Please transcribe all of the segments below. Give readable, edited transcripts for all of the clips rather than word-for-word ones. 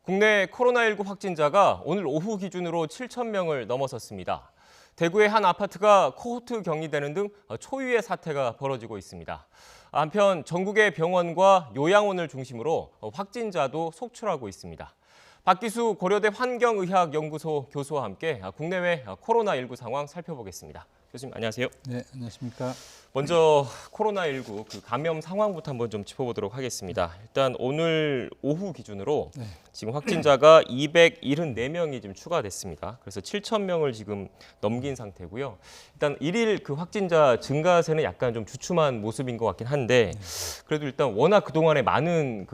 국내 코로나19 확진자가 오늘 오후 기준으로 7,000명을 넘어섰습니다. 대구의 한 아파트가 코호트 격리되는 등 초유의 사태가 벌어지고 있습니다. 한편 전국의 병원과 요양원을 중심으로 확진자도 속출하고 있습니다. 박기수 고려대 환경의학연구소 교수와 함께 국내외 코로나19 상황 살펴보겠습니다. 교수님 안녕하세요. 네, 안녕하십니까. 먼저 코로나19 감염 상황부터 한번 좀 짚어보도록 하겠습니다. 일단 오늘 오후 기준으로 지금 확진자가 274명이 지금 추가됐습니다. 그래서 7,000명을 지금 넘긴 상태고요. 일단 일일 확진자 증가세는 약간 좀 주춤한 모습인 것 같긴 한데 그래도 일단 워낙 그동안에 많은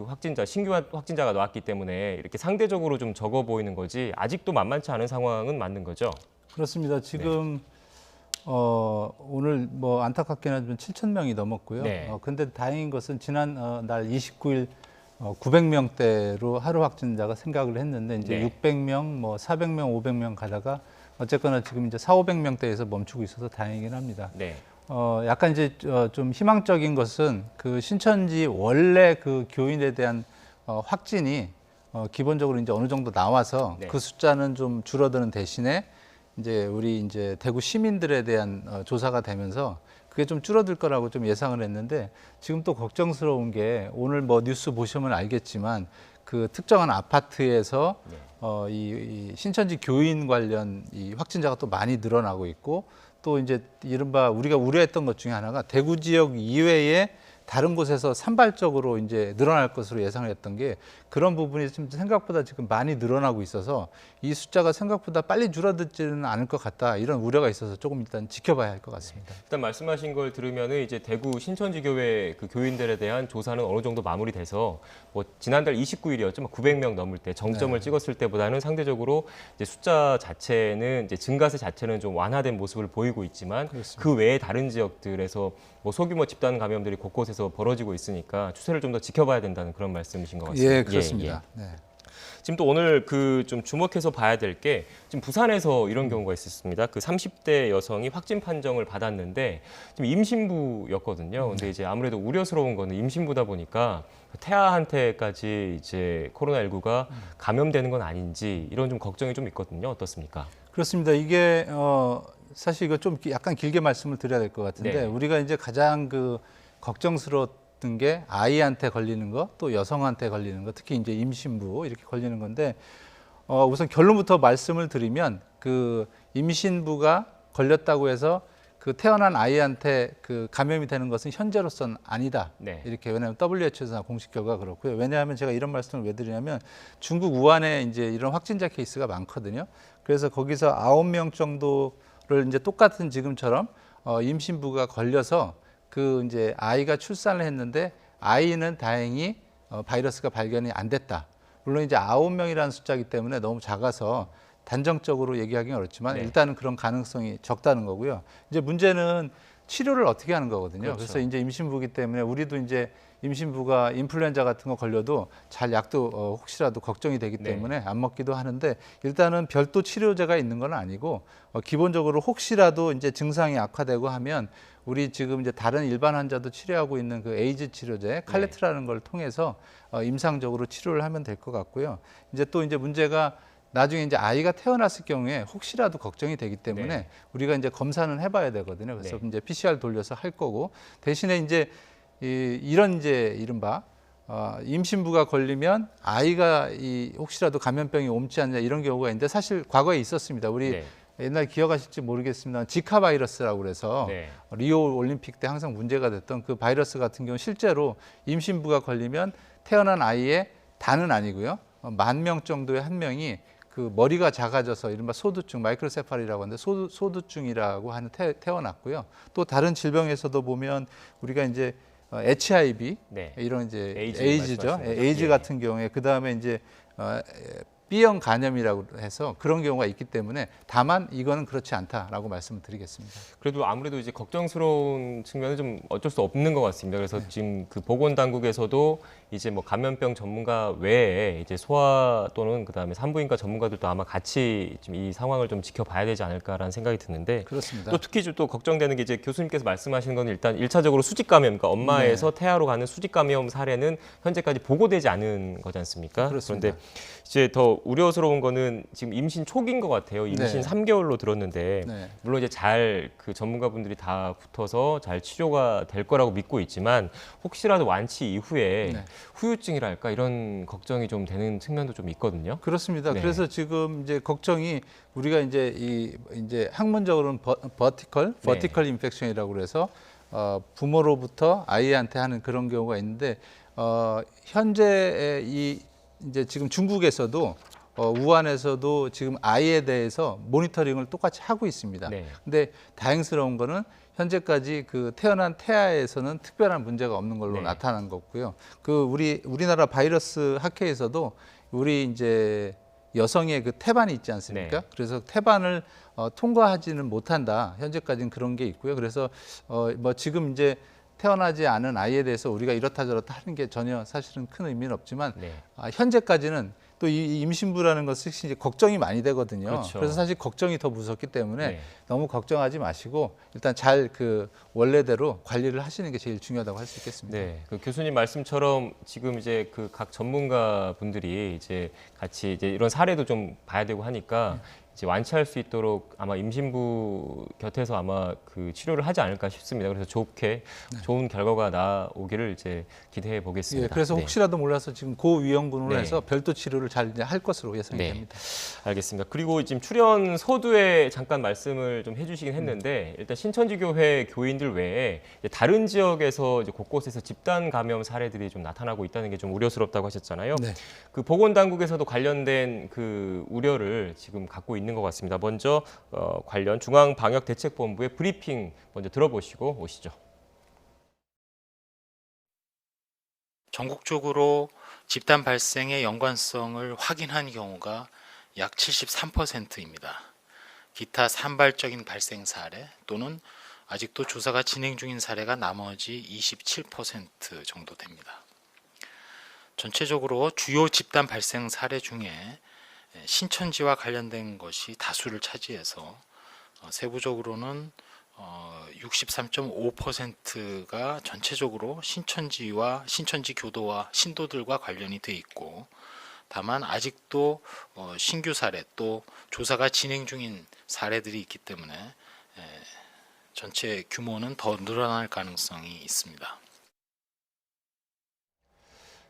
신규 확진자가 나왔기 때문에 이렇게 상대적으로 좀 적어 보이는 거지 아직도 만만치 않은 상황은 맞는 거죠? 그렇습니다. 지금 오늘 안타깝게는 7,000명이 넘었고요. 네. 근데 다행인 것은 지난 날 29일 900명대로 하루 확진자가 생각을 했는데 이제 네. 600명, 400명, 500명 가다가 어쨌거나 지금 이제 400~500명대에서 멈추고 있어서 다행이긴 합니다. 네. 약간 이제 좀 희망적인 것은 신천지 원래 교인에 대한 확진이 기본적으로 이제 어느 정도 나와서 네. 그 숫자는 좀 줄어드는 대신에 우리 대구 시민들에 대한 조사가 되면서 그게 좀 줄어들 거라고 좀 예상을 했는데 지금 또 걱정스러운 게 오늘 뉴스 보시면 알겠지만 특정한 아파트에서 이 신천지 교인 관련 이 확진자가 또 많이 늘어나고 있고 또 이제 이른바 우리가 우려했던 것 중에 하나가 대구 지역 이외에 다른 곳에서 산발적으로 이제 늘어날 것으로 예상을 했던 게 그런 부분이 좀 생각보다 지금 많이 늘어나고 있어서 이 숫자가 생각보다 빨리 줄어들지는 않을 것 같다 이런 우려가 있어서 조금 일단 지켜봐야 할 것 같습니다. 일단 말씀하신 걸 들으면은 이제 대구 신천지교회 교인들에 대한 조사는 어느 정도 마무리돼서 지난달 29일이었죠. 900명 넘을 때 정점을 찍었을 때보다는 상대적으로 이제 숫자 자체는 이제 증가세 자체는 좀 완화된 모습을 보이고 있지만 그렇습니다. 그 외에 다른 지역들에서 소규모 집단 감염들이 곳곳에서 벌어지고 있으니까 추세를 좀 더 지켜봐야 된다는 그런 말씀이신 것 같습니다. 예, 그렇습니다. 네. 지금 또 오늘 좀 주목해서 봐야 될 게 지금 부산에서 이런 경우가 있었습니다. 30대 여성이 확진 판정을 받았는데 지금 임신부였거든요. 근데 이제 아무래도 우려스러운 거는 임신부다 보니까 태아한테까지 이제 코로나19가 감염되는 건 아닌지 이런 좀 걱정이 좀 있거든요. 어떻습니까? 그렇습니다. 이게 사실 이거 좀 약간 길게 말씀을 드려야 될 것 같은데 네. 우리가 이제 가장 걱정스러웠던 게 아이한테 걸리는 거, 또 여성한테 걸리는 거, 특히 이제 임신부 이렇게 걸리는 건데 우선 결론부터 말씀을 드리면 임신부가 걸렸다고 해서 태어난 아이한테 감염이 되는 것은 현재로서는 아니다. 네. 이렇게 왜냐하면 WHO에서 공식 결과가 그렇고요. 왜냐하면 제가 이런 말씀을 왜 드리냐면 중국 우한에 이제 이런 확진자 케이스가 많거든요. 그래서 거기서 9명 정도를 이제 똑같은 지금처럼 임신부가 걸려서 이제 아이가 출산을 했는데 아이는 다행히 바이러스가 발견이 안 됐다. 물론 이제 9명이라는 숫자이기 때문에 너무 작아서 단정적으로 얘기하기는 어렵지만 네. 일단은 그런 가능성이 적다는 거고요. 이제 문제는 치료를 어떻게 하는 거거든요. 그렇죠. 그래서 이제 임신부이기 때문에 우리도 이제 임신부가 인플루엔자 같은 거 걸려도 잘 약도 혹시라도 걱정이 되기 때문에 안 먹기도 하는데 일단은 별도 치료제가 있는 건 아니고 기본적으로 혹시라도 이제 증상이 악화되고 하면 우리 지금 이제 다른 일반 환자도 치료하고 있는 에이즈 치료제 칼레트라는 걸 통해서 임상적으로 치료를 하면 될 것 같고요. 이제 또 이제 문제가 나중에 이제 아이가 태어났을 경우에 혹시라도 걱정이 되기 때문에 우리가 이제 검사는 해봐야 되거든요. 그래서 이제 PCR 돌려서 할 거고 대신에 이제 이런 이제 이른바 임신부가 걸리면 아이가 혹시라도 감염병이 옮지 않냐 이런 경우가 있는데 사실 과거에 있었습니다. 우리 옛날 기억하실지 모르겠습니다. 지카 바이러스라고 그래서 리오 올림픽 때 항상 문제가 됐던 그 바이러스 같은 경우 실제로 임신부가 걸리면 태어난 아이의 다는 아니고요. 10,000명 정도의 한 명이 머리가 작아져서 이른바 소두증, 마이크로세팔이라고 하는데 소두증이라고 하는 태어났고요. 또 다른 질병에서도 보면 우리가 이제 HIV 이런 이제 에이즈죠. 에이즈 같은 경우에 그 다음에 이제 B형 간염이라고 해서 그런 경우가 있기 때문에 다만 이거는 그렇지 않다라고 말씀을 드리겠습니다. 그래도 아무래도 이제 걱정스러운 측면은 좀 어쩔 수 없는 것 같습니다. 그래서 지금 그 보건당국에서도 이제 뭐 감염병 전문가 외에 이제 소아 또는 그다음에 산부인과 전문가들도 아마 같이 좀 이 상황을 좀 지켜봐야 되지 않을까라는 생각이 드는데 그렇습니다. 또 특히 좀 또 걱정되는 게 이제 교수님께서 말씀하시는 건 일단 1차적으로 수직 감염, 그러니까 엄마에서 태아로 가는 수직 감염 사례는 현재까지 보고되지 않은 거지 않습니까? 그렇습니다. 그런데 이제 더 우려스러운 거는 지금 임신 초기인 것 같아요. 임신 네. 3개월로 들었는데 네. 물론 이제 잘 그 전문가분들이 다 붙어서 잘 치료가 될 거라고 믿고 있지만 혹시라도 완치 이후에 네. 후유증이랄까 이런 걱정이 좀 되는 측면도 좀 있거든요. 그렇습니다. 네. 그래서 지금 이제 걱정이 우리가 이제 학문적으로는 버티컬 인펙션이라고 그래서 부모로부터 아이한테 하는 그런 경우가 있는데 현재 이제 지금 중국에서도 우한에서도 지금 아이에 대해서 모니터링을 똑같이 하고 있습니다. 네. 근데 다행스러운 거는 현재까지 그 태어난 태아에서는 특별한 문제가 없는 걸로 네. 나타난 거고요. 그 우리나라 바이러스 학회에서도 우리 이제 여성의 그 태반이 있지 않습니까? 네. 그래서 태반을 통과하지는 못한다. 현재까지는 그런 게 있고요. 그래서 뭐 지금 이제 태어나지 않은 아이에 대해서 우리가 이렇다 저렇다 하는 게 전혀 사실은 큰 의미는 없지만 네. 현재까지는 또 이 임신부라는 것이 이제 걱정이 많이 되거든요. 그렇죠. 그래서 사실 걱정이 더 무섭기 때문에 네. 너무 걱정하지 마시고 일단 잘 그 원래대로 관리를 하시는 게 제일 중요하다고 할 수 있겠습니다. 네, 그 교수님 말씀처럼 지금 이제 그 각 전문가 분들이 이제 같이 이제 이런 사례도 좀 봐야 되고 하니까 이제 완치할 수 있도록 아마 임신부 곁에서 아마 그 치료를 하지 않을까 싶습니다. 그래서 좋은 결과가 나오기를 이제 기대해 보겠습니다. 예, 그래서 네. 혹시라도 몰라서 지금 고위험군으로 네. 해서 별도 치료를 잘 할 것으로 예상이 네. 됩니다. 알겠습니다. 그리고 지금 출연 서두에 잠깐 말씀을 좀 해주시긴 했는데 일단 신천지교회 교인들 외에 이제 다른 지역에서 이제 곳곳에서 집단 감염 사례들이 좀 나타나고 있다는 게 좀 우려스럽다고 하셨잖아요. 네. 그 보건당국에서도 관련된 그 우려를 지금 갖고 있는 것 같습니다. 먼저 관련 중앙방역대책본부의 브리핑 먼저 들어보시고 오시죠. 전국적으로 집단 발생의 연관성을 확인한 경우가 약 73%입니다. 기타 산발적인 발생 사례 또는 아직도 조사가 진행 중인 사례가 나머지 27% 정도 됩니다. 전체적으로 주요 집단 발생 사례 중에 신천지와 관련된 것이 다수를 차지해서 세부적으로는 63.5%가 전체적으로 신천지와 신천지 교도와 신도들과 관련이 돼 있고 다만 아직도 신규 사례 또 조사가 진행 중인 사례들이 있기 때문에 전체 규모는 더 늘어날 가능성이 있습니다.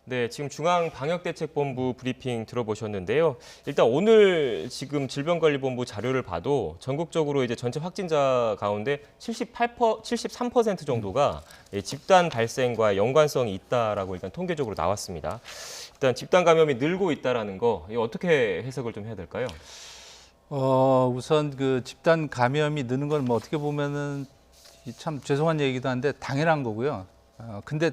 네, 지금 중앙방역대책본부 브리핑 들어보셨는데요. 일단 오늘 지금 질병관리본부 자료를 봐도 전국적으로 이제 전체 확진자 가운데 73% 정도가 집단 발생과 연관성이 있다라고 일단 통계적으로 나왔습니다. 일단 집단 감염이 늘고 있다라는 거, 이거 어떻게 해석을 좀 해야 될까요? 우선 그 집단 감염이 느는 건 뭐 어떻게 보면은 참 죄송한 얘기도 한데 당연한 거고요. 근데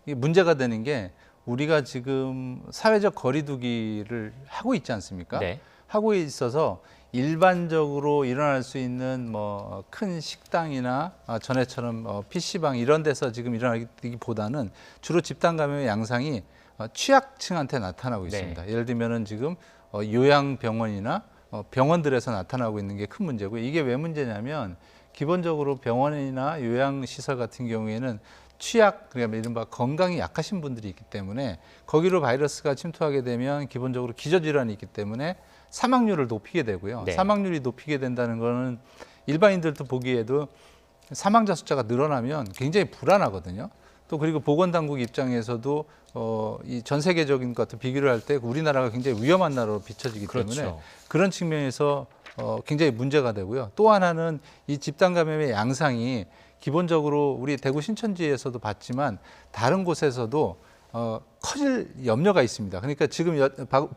이 문제가 되는 게 우리가 지금 사회적 거리두기를 하고 있지 않습니까? 네. 하고 있어서 일반적으로 일어날 수 있는 뭐 큰 식당이나 전에처럼 PC방 이런 데서 지금 일어나기보다는 주로 집단 감염의 양상이 취약층한테 나타나고 있습니다. 네. 예를 들면은 지금 요양병원이나 병원들에서 나타나고 있는 게 큰 문제고 이게 왜 문제냐면 기본적으로 병원이나 요양시설 같은 경우에는 그러니까 이른바 건강이 약하신 분들이 있기 때문에 거기로 바이러스가 침투하게 되면 기본적으로 기저질환이 있기 때문에 사망률을 높이게 되고요. 네. 사망률이 높이게 된다는 거는 일반인들도 보기에도 사망자 숫자가 늘어나면 굉장히 불안하거든요. 또 그리고 보건당국 입장에서도 이 전 세계적인 것과 비교를 할 때 우리나라가 굉장히 위험한 나라로 비춰지기 때문에 그렇죠. 그런 측면에서 굉장히 문제가 되고요. 또 하나는 이 집단 감염의 양상이 기본적으로 우리 대구 신천지에서도 봤지만 다른 곳에서도 커질 염려가 있습니다. 그러니까 지금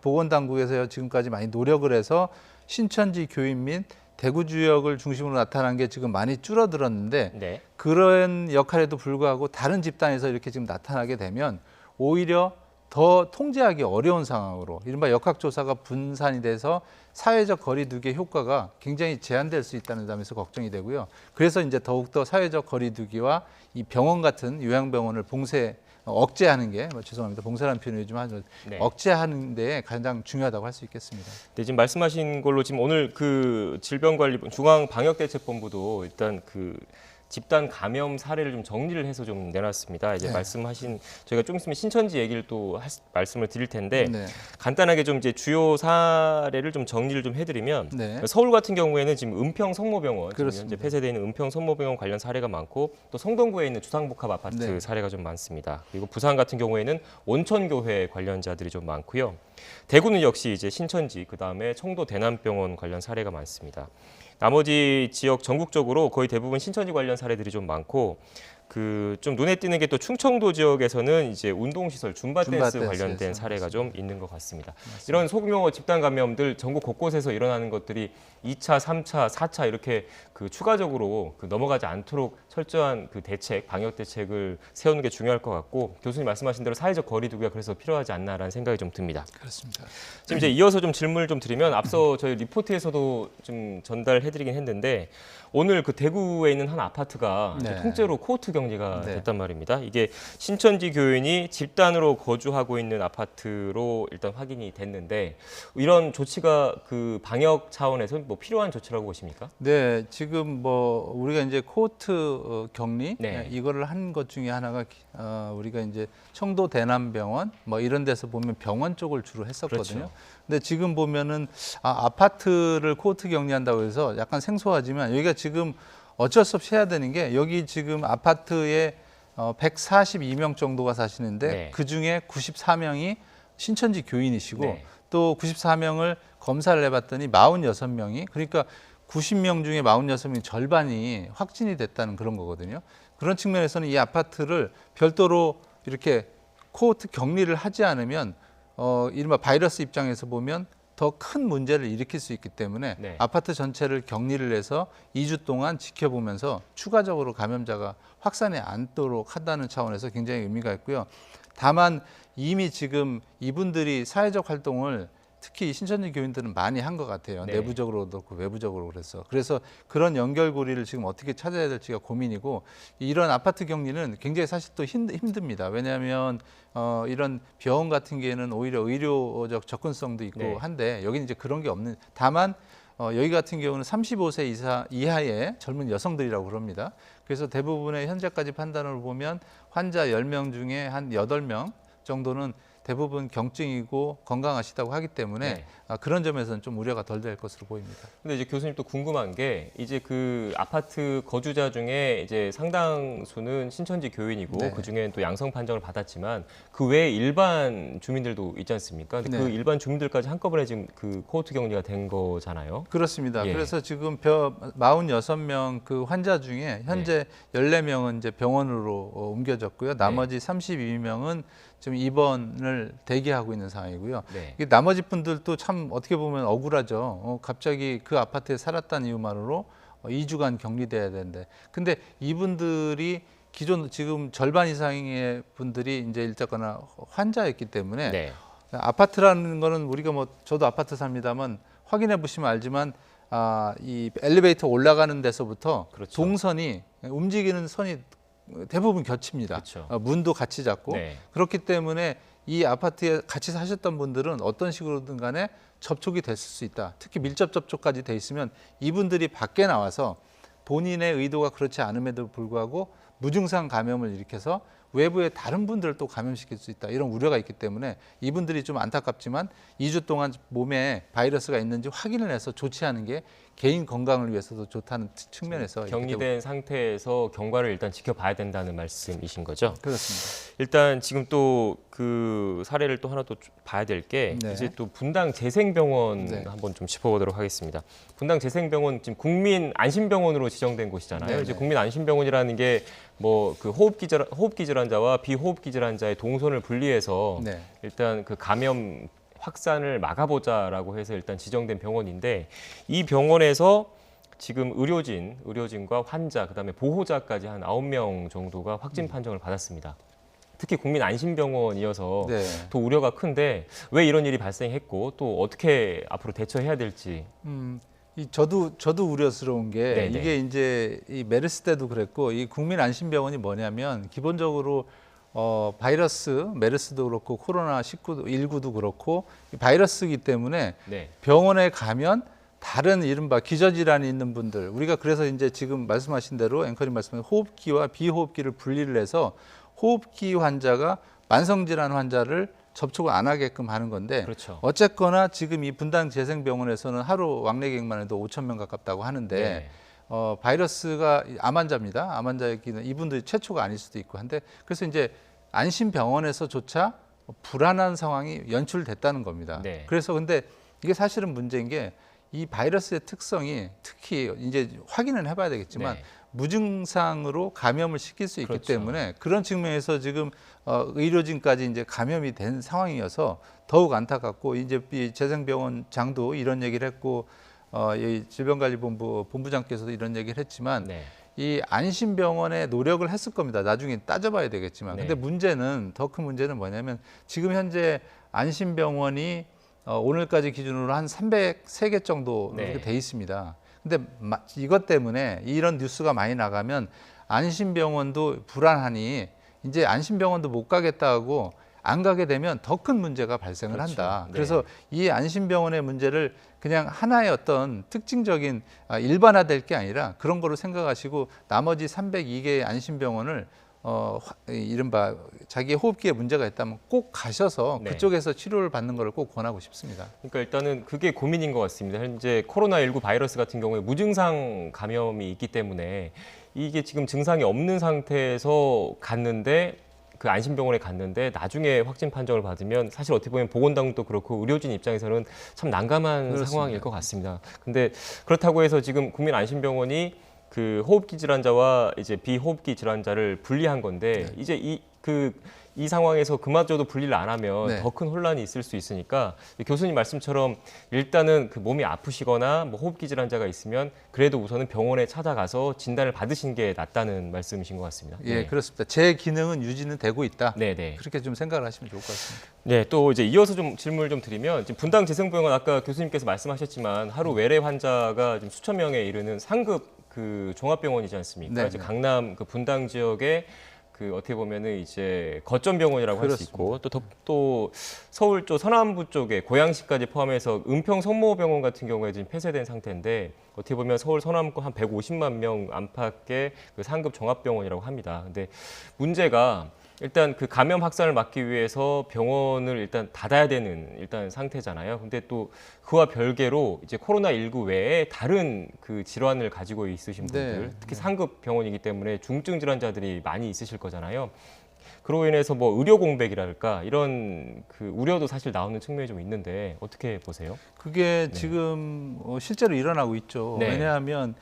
보건당국에서 지금까지 많이 노력을 해서 신천지 교인 및 대구 지역을 중심으로 나타난 게 지금 많이 줄어들었는데 네. 그런 역할에도 불구하고 다른 집단에서 이렇게 지금 나타나게 되면 오히려 더 통제하기 어려운 상황으로 이른바 역학조사가 분산이 돼서 사회적 거리두기의 효과가 굉장히 제한될 수 있다는 점에서 걱정이 되고요. 그래서 이제 더욱더 사회적 거리두기와 이 병원 같은 요양병원을 억제하는 게 죄송합니다. 봉쇄라는 표현을 요즘 하죠. 네. 억제하는 데 가장 중요하다고 할 수 있겠습니다. 네, 지금 말씀하신 걸로 지금 오늘 그 질병관리본 중앙방역대책본부도 일단 그 집단 감염 사례를 좀 정리를 해서 좀 내놨습니다. 이제 네. 말씀하신 저희가 좀 있으면 신천지 얘기를 또 말씀을 드릴 텐데 네. 간단하게 좀 이제 주요 사례를 좀 정리를 좀 해드리면 네. 서울 같은 경우에는 지금 은평 성모병원 지금 현재 그렇습니다. 폐쇄되어 있는 은평 성모병원 관련 사례가 많고 또 성동구에 있는 주상복합 아파트 네. 사례가 좀 많습니다. 그리고 부산 같은 경우에는 온천교회 관련자들이 좀 많고요. 대구는 역시 이제 신천지 그다음에 청도 대남병원 관련 사례가 많습니다. 나머지 지역 전국적으로 거의 대부분 신천지 관련 사례들이 좀 많고 그 좀 눈에 띄는 게 또 충청도 지역에서는 이제 운동시설 줌바 댄스 관련된 사례가 좀 있는 것 같습니다. 이런 소규모 집단 감염들 전국 곳곳에서 일어나는 것들이 2차, 3차, 4차 이렇게 그 추가적으로 그 넘어가지 않도록 철저한 그 대책, 방역 대책을 세우는 게 중요할 것 같고 교수님 말씀하신 대로 사회적 거리두기가 그래서 필요하지 않나라는 생각이 좀 듭니다. 그렇습니다. 지금 이제 이어서 좀 질문을 좀 드리면 앞서 저희 리포트에서도 좀 전달해드리긴 했는데 오늘 그 대구에 있는 한 아파트가 이제 네. 통째로 코호트 격리가 네. 됐단 말입니다. 이게 신천지 교인이 집단으로 거주하고 있는 아파트로 일단 확인이 됐는데 이런 조치가 그 방역 차원에서 뭐 필요한 조치라고 보십니까? 네, 지금 뭐 우리가 이제 코호트 격리 네. 이거를 한 것 중에 하나가 우리가 이제 청도 대남병원 뭐 이런 데서 보면 병원 쪽을 주로 했었거든요. 그렇죠. 근데 지금 보면은 아파트를 코호트 격리한다고 해서 약간 생소하지만 여기가 지금 어쩔 수 없이 해야 되는 게 여기 지금 아파트에 142명 정도가 사시는데 네. 그 중에 94명이 신천지 교인이시고 네. 또 94명을 검사를 해봤더니 46명이 그러니까 90명 중에 46명 절반이 확진이 됐다는 그런 거거든요. 그런 측면에서는 이 아파트를 별도로 이렇게 코호트 격리를 하지 않으면 이른바 바이러스 입장에서 보면 더 큰 문제를 일으킬 수 있기 때문에 네. 아파트 전체를 격리를 해서 2주 동안 지켜보면서 추가적으로 감염자가 확산이 않도록 한다는 차원에서 굉장히 의미가 있고요. 다만 이미 지금 이분들이 사회적 활동을 특히 신천지 교인들은 많이 한 것 같아요. 네. 내부적으로도 그렇고 외부적으로 그래서 그런 연결고리를 지금 어떻게 찾아야 될지가 고민이고 이런 아파트 격리는 굉장히 사실 또 힘듭니다. 왜냐하면 이런 병원 같은 경우에는 오히려 의료적 접근성도 있고 네. 한데 여기는 이제 그런 게 없는 다만 여기 같은 경우는 35세 이하의 젊은 여성들이라고 그럽니다. 그래서 대부분의 현재까지 판단을 보면 환자 10명 중에 한 8명 정도는 대부분 경증이고 건강하시다고 하기 때문에 네. 그런 점에서는 좀 우려가 덜 될 것으로 보입니다. 근데 이제 교수님 또 궁금한 게 이제 그 아파트 거주자 중에 이제 상당수는 신천지 교인이고 네. 그 중에 또 양성 판정을 받았지만 그 외에 일반 주민들도 있지 않습니까? 근데 네. 그 일반 주민들까지 한꺼번에 지금 그 코호트 격리가 된 거잖아요. 그렇습니다. 예. 그래서 지금 46명 그 환자 중에 현재 14명은 이제 병원으로 옮겨졌고요. 나머지 32명은 지금 입원을 대기하고 있는 상황이고요. 네. 이 나머지 분들도 참 어떻게 보면 억울하죠. 갑자기 그 아파트에 살았다는 이유만으로 2주간 격리돼야 되는데, 근데 이분들이 기존 지금 절반 이상의 분들이 이제 일자거나 환자였기 때문에 네. 아파트라는 거는 우리가 뭐 저도 아파트 삽니다만 확인해 보시면 알지만 이 엘리베이터 올라가는 데서부터 그렇죠. 동선이 움직이는 선이 대부분 겹칩니다. 그렇죠. 문도 같이 잡고 네. 그렇기 때문에 이 아파트에 같이 사셨던 분들은 어떤 식으로든 간에 접촉이 됐을 수 있다. 특히 밀접 접촉까지 돼 있으면 이분들이 밖에 나와서 본인의 의도가 그렇지 않음에도 불구하고 무증상 감염을 일으켜서 외부의 다른 분들을 또 감염시킬 수 있다. 이런 우려가 있기 때문에 이분들이 좀 안타깝지만 2주 동안 몸에 바이러스가 있는지 확인을 해서 조치하는 게 개인 건강을 위해서도 좋다는 측면에서 격리된 상태에서 경과를 일단 지켜봐야 된다는 말씀이신 거죠? 그렇습니다. 일단 지금 또 그 사례를 또 하나 또 봐야 될 게 네. 이제 또 분당 재생병원 네. 한번 좀 짚어보도록 하겠습니다. 분당 재생병원 지금 국민 안심병원으로 지정된 곳이잖아요. 네, 이제 네. 국민 안심병원이라는 게 뭐 그 호흡기 질환자와 비호흡기 질환자의 동선을 분리해서 네. 일단 그 감염 확산을 막아보자라고 해서 일단 지정된 병원인데 이 병원에서 지금 의료진과 환자 그다음에 보호자까지 한 9명 정도가 확진 판정을 받았습니다. 특히 국민안심병원이어서 네. 더 우려가 큰데 왜 이런 일이 발생했고 또 어떻게 앞으로 대처해야 될지. 저도 우려스러운 게 네네. 이게 이제 이 메르스 때도 그랬고 이 국민안심병원이 뭐냐면 기본적으로 메르스도 그렇고 코로나19도 그렇고 이 바이러스이기 때문에 네. 병원에 가면 다른 이른바 기저질환이 있는 분들 우리가 그래서 이제 지금 말씀하신 대로 앵커님 말씀하신 호흡기와 비호흡기를 분리를 해서 호흡기 환자가 만성질환 환자를 접촉을 안 하게끔 하는 건데 그렇죠. 어쨌거나 지금 이 분당재생병원에서는 하루 왕래객만 해도 5천 명 가깝다고 하는데 네. 바이러스가 암 환자입니다. 암 환자이기는 이분들이 최초가 아닐 수도 있고 한데 그래서 이제 안심병원에서조차 불안한 상황이 연출됐다는 겁니다. 네. 그래서 근데 이게 사실은 문제인 게 이 바이러스의 특성이 특히 이제 확인은 해봐야 되겠지만 네. 무증상으로 감염을 시킬 수 있기 그렇죠. 때문에 그런 측면에서 지금 의료진까지 이제 감염이 된 상황이어서 더욱 안타깝고 이제 이 재생병원장도 이런 얘기를 했고 이 질병관리본부 본부장께서도 이런 얘기를 했지만 네. 이 안심병원에 노력을 했을 겁니다. 나중에 따져봐야 되겠지만 네. 근데 문제는 더 큰 문제는 뭐냐면 지금 현재 안심병원이 오늘까지 기준으로 한 303개 정도 네. 이렇게 돼 있습니다. 근데 이것 때문에 이런 뉴스가 많이 나가면 안심병원도 불안하니 이제 안심병원도 못 가겠다고 안 가게 되면 더 큰 문제가 발생을 그렇죠. 한다. 네. 그래서 이 안심병원의 문제를 그냥 하나의 어떤 특징적인 일반화될 게 아니라 그런 거로 생각하시고 나머지 302개의 안심병원을 이른바 자기 호흡기에 문제가 있다면 꼭 가셔서 네. 그쪽에서 치료를 받는 걸 꼭 권하고 싶습니다. 그러니까 일단은 그게 고민인 것 같습니다. 현재 코로나19 바이러스 같은 경우에 무증상 감염이 있기 때문에 이게 지금 증상이 없는 상태에서 갔는데 그 안심병원에 갔는데 나중에 확진 판정을 받으면 사실 어떻게 보면 보건당국도 그렇고 의료진 입장에서는 참 난감한 그렇습니다. 상황일 것 같습니다. 근데 그렇다고 해서 지금 국민안심병원이 그 호흡기 질환자와 이제 비호흡기 질환자를 분리한 건데 네. 이제 이 상황에서 그마저도 분리를 안 하면 네. 더 큰 혼란이 있을 수 있으니까 교수님 말씀처럼 일단은 그 몸이 아프시거나 뭐 호흡기 질환자가 있으면 그래도 우선은 병원에 찾아가서 진단을 받으신 게 낫다는 말씀이신 것 같습니다. 예, 네. 그렇습니다. 제 기능은 유지는 되고 있다. 네네. 그렇게 좀 생각을 하시면 좋을 것 같습니다. 네, 또 이제 이어서 좀 질문을 좀 드리면 지금 분당재생병원 아까 교수님께서 말씀하셨지만 하루 외래 환자가 지금 수천 명에 이르는 상급 그 종합병원이지 않습니까? 네, 이제 네. 강남 그 분당 지역에 그 어떻게 보면은 이제 거점 병원이라고 할 수 그렇습니다. 있고 또 서울 쪽 서남부 쪽에 고양시까지 포함해서 은평 성모병원 같은 경우에 지금 폐쇄된 상태인데 어떻게 보면 서울 서남부 한 150만 명 안팎의 그 상급 종합병원이라고 합니다. 근데 문제가 일단 그 감염 확산을 막기 위해서 병원을 일단 닫아야 되는 일단 상태잖아요. 근데 또 그와 별개로 이제 코로나19 외에 다른 그 질환을 가지고 있으신 분들, 네, 특히 상급 병원이기 때문에 중증 질환자들이 많이 있으실 거잖아요. 그로 인해서 뭐 의료 공백이랄까 이런 그 우려도 사실 나오는 측면이 좀 있는데 어떻게 보세요? 그게 지금 실제로 일어나고 있죠. 네. 왜냐하면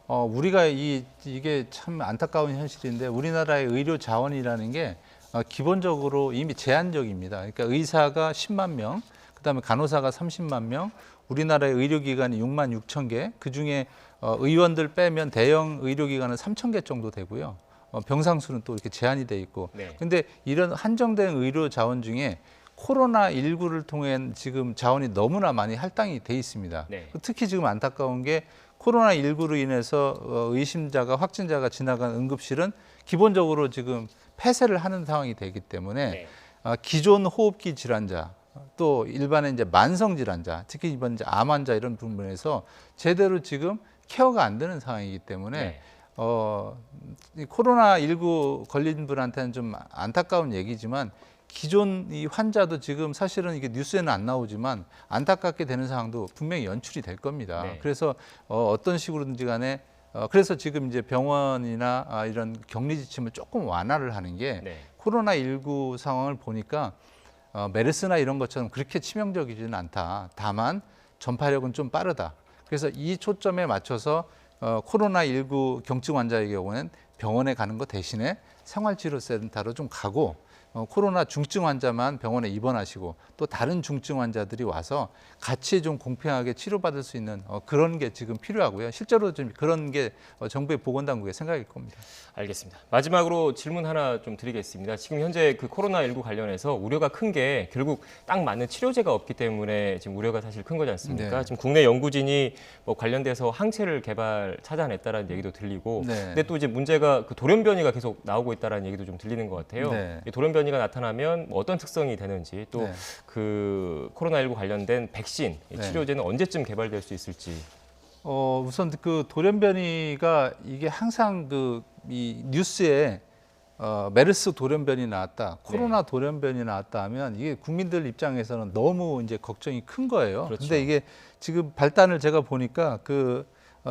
우리가 이게 참 안타까운 현실인데 우리나라의 의료 자원이라는 게 기본적으로 이미 제한적입니다. 그러니까 의사가 10만 명, 그다음에 간호사가 30만 명, 우리나라의 의료기관이 6만 6천 개, 그중에 의원들 빼면 대형 의료기관은 3천 개 정도 되고요. 병상수는 또 이렇게 제한이 돼 있고. 네. 근데 이런 한정된 의료 자원 중에 코로나19를 통한 지금 자원이 너무나 많이 할당이 돼 있습니다. 네. 특히 지금 안타까운 게 코로나19로 인해서 의심자가 확진자가 지나간 응급실은 기본적으로 지금 폐쇄를 하는 상황이 되기 때문에 네. 기존 호흡기 질환자 또 일반의 이제 만성 질환자 특히 이번 이제 암 환자 이런 부분에서 제대로 지금 케어가 안 되는 상황이기 때문에 네. 이 코로나19 걸린 분한테는 좀 안타까운 얘기지만 기존 이 환자도 지금 사실은 이게 뉴스에는 안 나오지만 안타깝게 되는 상황도 분명히 연출이 될 겁니다. 네. 그래서 어떤 식으로든지 간에 그래서 지금 이제 병원이나 이런 격리 지침을 조금 완화를 하는 게 네. 코로나19 상황을 보니까 메르스나 이런 것처럼 그렇게 치명적이지는 않다. 다만 전파력은 좀 빠르다. 그래서 이 초점에 맞춰서 코로나19 경증 환자의 경우는 병원에 가는 것 대신에 생활치료센터로 좀 가고 코로나 중증 환자만 병원에 입원하시고 또 다른 중증 환자들이 와서 같이 좀 공평하게 치료받을 수 있는 그런 게 지금 필요하고요. 실제로 좀 그런 게 정부의 보건당국의 생각일 겁니다. 알겠습니다. 마지막으로 질문 하나 좀 드리겠습니다. 지금 현재 그 코로나19 관련해서 우려가 큰 게 결국 딱 맞는 치료제가 없기 때문에 지금 우려가 사실 큰 거지 않습니까? 네. 지금 국내 연구진이 뭐 관련돼서 항체를 찾아냈다라는 얘기도 들리고, 네. 근데 또 이제 문제가 그 돌연변이가 계속 나오고 있다라는 얘기도 좀 들리는 것 같아요. 네. 이 돌연변이가 나타나면 뭐 어떤 특성이 되는지 또 네. 그 코로나19 관련된 백신, 이 네. 치료제는 언제쯤 개발될 수 있을지. 우선 그 돌연변이가 이게 항상 이 뉴스에 메르스 돌연변이 나왔다, 코로나 돌연변이 나왔다 하면 이게 국민들 입장에서는 너무 이제 걱정이 큰 거예요. 그렇죠. 근데 이게 지금 발단을 제가 보니까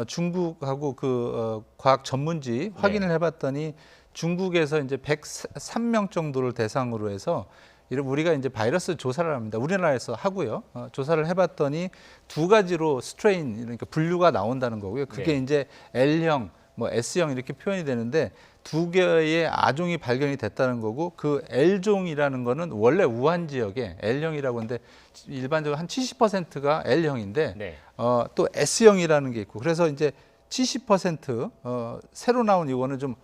중국하고 과학 전문지 확인을 해봤더니 중국에서 이제 103명 정도를 대상으로 해서 우리가 이제 바이러스 조사를 합니다. 우리나라에서 하고요. 조사를 해봤더니 두 가지로 스트레인, 그러니까 분류가 나온다는 거고요. 그게 네. 이제 L형, 뭐 S형 이렇게 표현이 되는데 두 개의 아종이 발견이 됐다는 거고, 그 L종이라는 거는 원래 우한 지역에 L형이라고 하는데 일반적으로 한 70%가 L형인데 네. 또 S형이라는 게 있고, 그래서 이제 70% 새로 나온 이거는 좀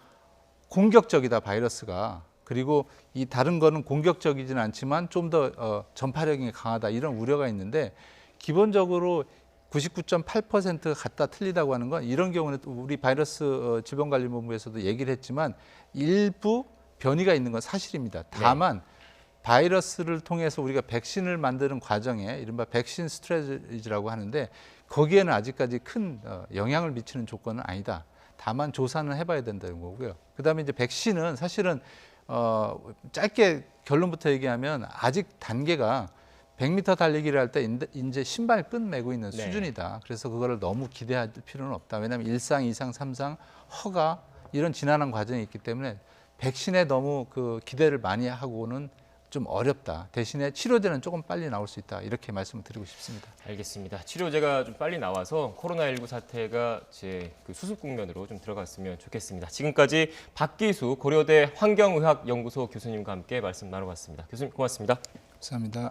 공격적이다, 바이러스가. 그리고 이 다른 거는 공격적이지는 않지만 좀 더 전파력이 강하다, 이런 우려가 있는데, 기본적으로 99.8%가 같다 틀리다고 하는 건 이런 경우는 우리 바이러스 질병관리본부에서도 얘기를 했지만 일부 변이가 있는 건 사실입니다. 다만 바이러스를 통해서 우리가 백신을 만드는 과정에 이른바 백신 스트레지라고 하는데, 거기에는 아직까지 큰 영향을 미치는 조건은 아니다. 다만 조사는 해봐야 된다는 거고요. 그다음에 이제 백신은 사실은 짧게 결론부터 얘기하면 아직 단계가 100m 달리기를 할 때 이제 신발 끈 매고 있는 수준이다. 그래서 그거를 너무 기대할 필요는 없다. 왜냐하면 1상, 2상, 3상, 허가 이런 지난한 과정이 있기 때문에 백신에 너무 기대를 많이 하고는 좀 어렵다. 대신에 치료제는 조금 빨리 나올 수 있다. 이렇게 말씀을 드리고 싶습니다. 알겠습니다. 치료제가 좀 빨리 나와서 코로나19 사태가 이제 그 수습 국면으로 좀 들어갔으면 좋겠습니다. 지금까지 박기수 고려대 환경의학연구소 교수님과 함께 말씀 나눠봤습니다. 교수님 고맙습니다. 감사합니다.